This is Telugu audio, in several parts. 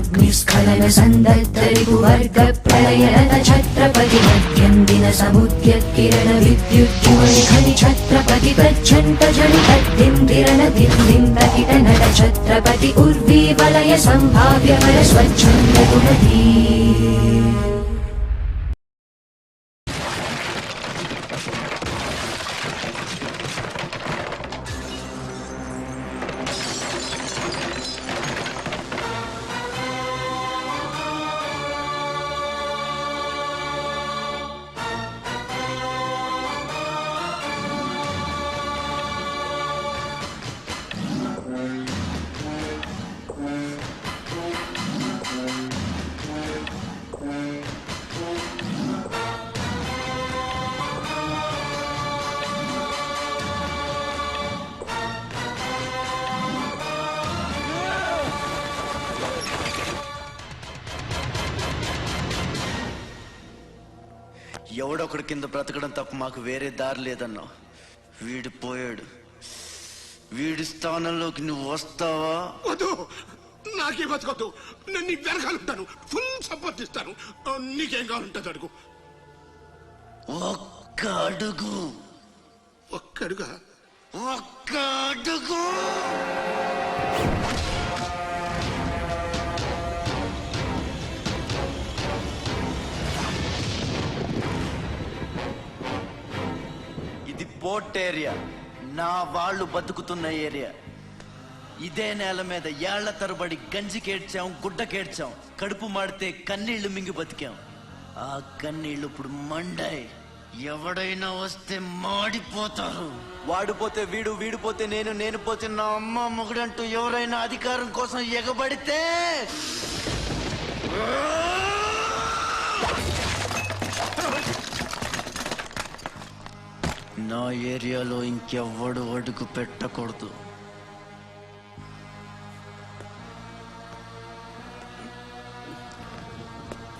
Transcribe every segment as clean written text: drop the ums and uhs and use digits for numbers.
अग्निस्खलन सन्दर्तरिपुवर्ग प्रलयरत छत्रपति मध्यन्दिन समुद्यत्किरण विद्युज्ज्वलि खनि छत्रपति तज्जन्त जनि तद्दिन्दिरन दिन्दिन्दकिट नट छत्रपति उर्वी वलय सम्भाव्य वर स्वच्छन्द गुणधी ఎవడొకడి కింద బ్రతకడం తప్ప మాకు వేరే దారి లేదన్నా. వీడు పోయాడు. వీడి స్థానంలోకి నువ్వు వస్తావా? వద్దు, నాకే బతకొద్దు. నేను నీ వెనకాలంటాను, ఫుల్ సపోర్ట్ ఇస్తాను. నీకేం కావాలంటుంది అడుగు. ఒక్క అడుగు. ఒక్కడుగా? ఒక్క అడుగు. పోర్ట్ ఏరియా, నా వాళ్ళు బతుకుతున్న ఏరియా. ఇదే నేల మీద ఏళ్ల తరబడి గంజికేడ్చాం, గుడ్డకేడ్చాం, కడుపు మాడితే కన్నీళ్లు మింగి బతికాం. ఆ కన్నీళ్లు ఇప్పుడు మండాయి. ఎవడైనా వస్తే మాడిపోతారు. వాడిపోతే వీడు, వీడిపోతే నేను, నేను పోతే నా అమ్మ మొగుడంటూ ఎవరైనా అధికారం కోసం ఎగబడితే నా ఏరియాలో ఇంకెవ్వడు అడుగు పెట్టకూడదు.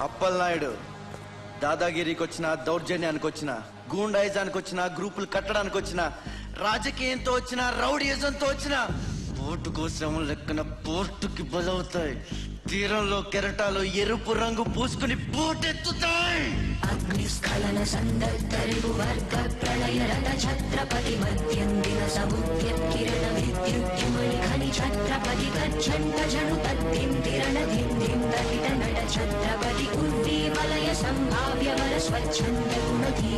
అప్పలనాయుడు దాదాగిరికి వచ్చిన, దౌర్జన్యానికి వచ్చిన, గూండాయిజానికి వచ్చిన, గ్రూపులు కట్టడానికి వచ్చిన, రాజకీయంతో వచ్చిన, రౌడీయిజంతో వచ్చిన, పోర్టు కోసం లెక్కన పోర్టుకి బలవుతాయి. తీరంలో కెరటాలు ఎరుపు రంగు పూసుకుని పోటెత్తుతాయి. అగ్నిస్ఖలన సందర్తరిపువర్గ ప్రళయరత ఛత్రపతి మధ్యందిన సముద్యత్కిరణ విద్యుజ్జ్వలి ఖని ఛత్రపతి తజ్జంట జను తద్దిందిరణ దిందిందకిట నట ఛత్రపతి ఉర్వీ వలయ సంభావ్య వర స్వచ్ఛంద గుణధీ